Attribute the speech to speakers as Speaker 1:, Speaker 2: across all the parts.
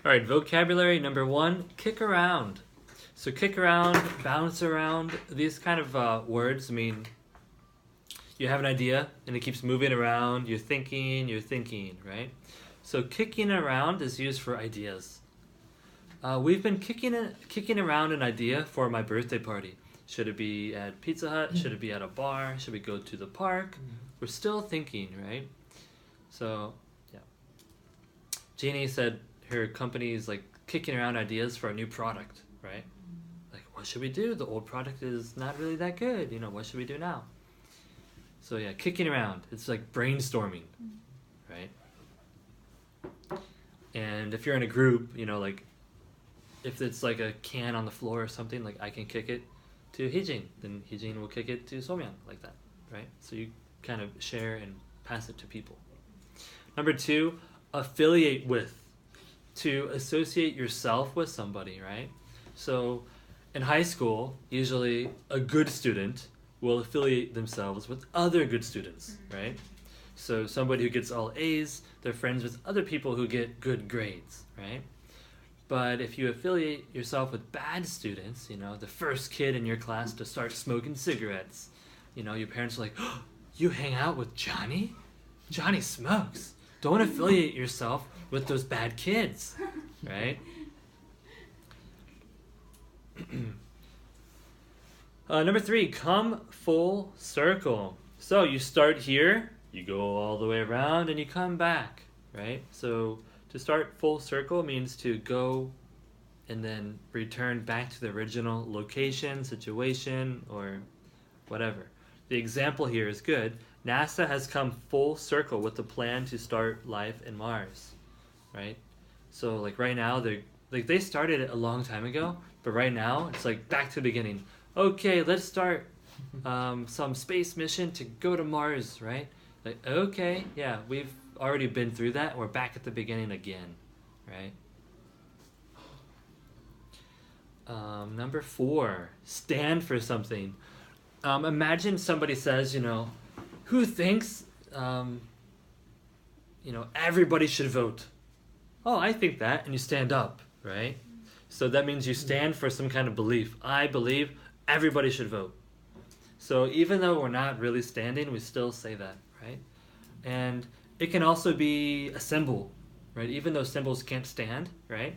Speaker 1: All right, vocabulary number 1, kick around. So kick around, bounce around, these kind of words mean you have an idea and it keeps moving around, you're thinking, right? So kicking around is used for ideas. We've been kicking around an idea for my birthday party. Should it be at Pizza Hut? Should it be at a bar? Should we go to the park? We're still thinking, right? So, yeah. Jeannie said her company is like kicking around ideas for a new product, right? Like, what should we do? The old product is not really that good. What should we do now? So yeah, kicking around. It's like brainstorming, right? And if you're in a group, like if it's like a can on the floor or something, like I can kick it to Heejin, then Heejin will kick it to Somyeon, like that, right? So you kind of share and pass it to people. Number 2, affiliate with. To associate yourself with somebody, right? So in high school, usually a good student will affiliate themselves with other good students, right? So somebody who gets all A's, they're friends with other people who get good grades, right? But if you affiliate yourself with bad students, the first kid in your class to start smoking cigarettes, your parents are like, oh, you hang out with Johnny? Johnny smokes. Don't affiliate yourself with those bad kids, right? Number 3, come full circle. So you start here, you go all the way around, and you come back, right? So to start full circle means to go and then return back to the original location, situation, or whatever. The example here is good. NASA has come full circle with the plan to start life in Mars, right? So like right now, they started it a long time ago, but right now it's like back to the beginning. Okay, let's start some space mission to go to Mars, right? Like, okay, yeah, we've already been through that. We're back at the beginning again, right? Number 4, stand for something. Imagine somebody says, who thinks, everybody should vote? Oh, I think that, and you stand up, right? So that means you stand for some kind of belief. I believe everybody should vote. So even though we're not really standing, we still say that, right? And it can also be a symbol, right? Even though symbols can't stand, right?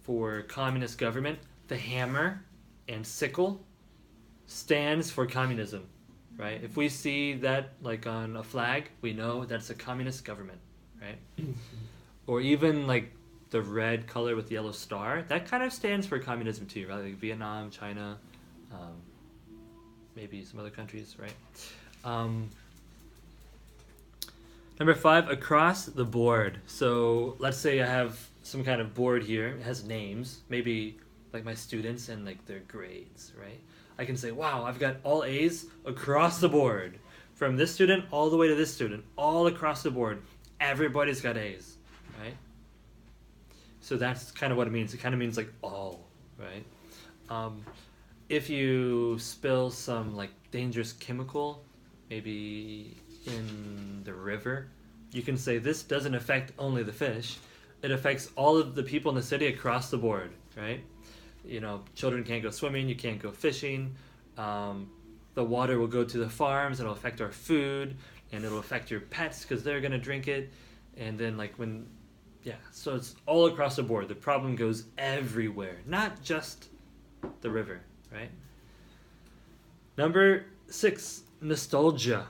Speaker 1: For communist government, the hammer and sickle stands for communism, right? If we see that like on a flag, we know that's a communist government, right? Or even like the red color with the yellow star, that kind of stands for communism too, right? Like Vietnam, China, maybe some other countries, right? Number 5, across the board. So let's say I have some kind of board here. It has names, maybe like my students and like their grades, right? I can say, wow, I've got all A's across the board. From this student all the way to this student, all across the board. Everybody's got A's, right? So that's kind of what it means. It kind of means like all, right? If you spill some like dangerous chemical, maybe in the river, you can say this doesn't affect only the fish. It affects all of the people in the city across the board, right? Children can't go swimming, you can't go fishing. The water will go to the farms, it'll affect our food, and it'll affect your pets because they're going to drink it. And then so it's all across the board. The problem goes everywhere, not just the river, right? Number 6, nostalgia.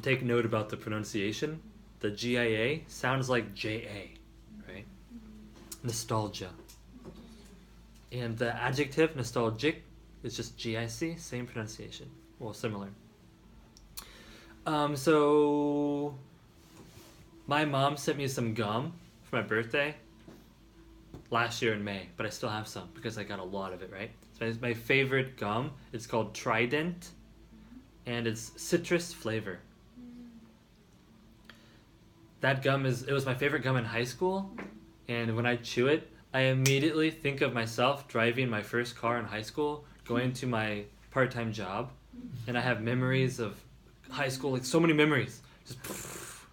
Speaker 1: Take note about the pronunciation. The GIA sounds like JA, right? Nostalgia. And the adjective, nostalgic, is just GIC, same pronunciation. Well, similar. So my mom sent me some gum for my birthday last year in May, but I still have some because I got a lot of it, right? So it's my favorite gum. It's called Trident, and it's citrus flavor. That gum it was my favorite gum in high school, and when I chew it, I immediately think of myself driving my first car in high school, going to my part-time job, and I have memories of high school, like so many memories, just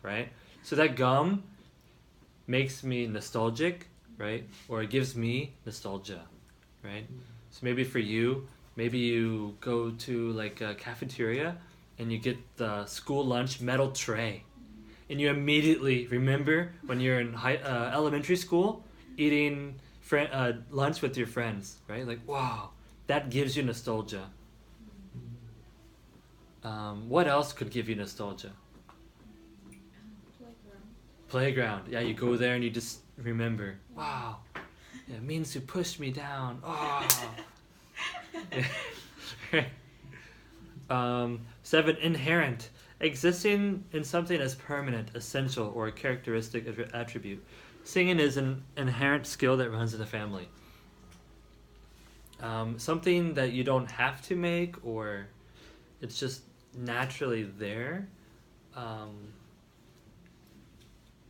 Speaker 1: right. So that gum makes me nostalgic, right? Or it gives me nostalgia, right? So maybe for you, maybe you go to like a cafeteria and you get the school lunch metal tray, and you immediately remember when you're in elementary school eating lunch with your friends, right? Like, wow, that gives you nostalgia. What else could give you nostalgia? Playground. Yeah, you go there and you just remember. Wow, yeah, Minsu pushed me down. Oh. 7, inherent. Existing in something as permanent, essential, or a characteristic attribute. Singing is an inherent skill that runs in the family. Something that you don't have to make, or it's just naturally there.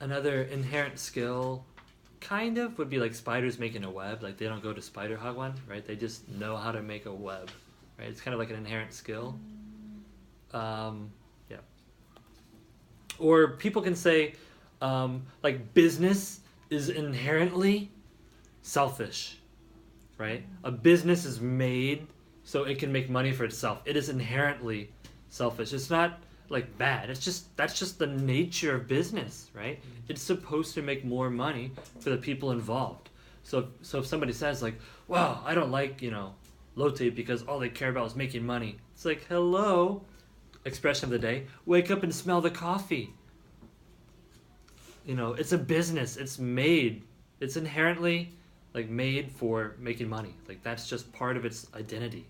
Speaker 1: Another inherent skill kind of would be like spiders making a web. Like they don't go to Spider Hagwon, right? They just know how to make a web, right? It's kind of like an inherent skill. Yeah. Or people can say, like business is inherently selfish, right? A business is made so it can make money for itself. It is inherently selfish. It's not like bad. That's just the nature of business, right? It's supposed to make more money for the people involved. So if somebody says like, "Wow, I don't like Lotte because all they care about is making money," it's like, hello, expression of the day. Wake up and smell the coffee. It's a business. It's made. It's inherently like made for making money. Like that's just part of its identity.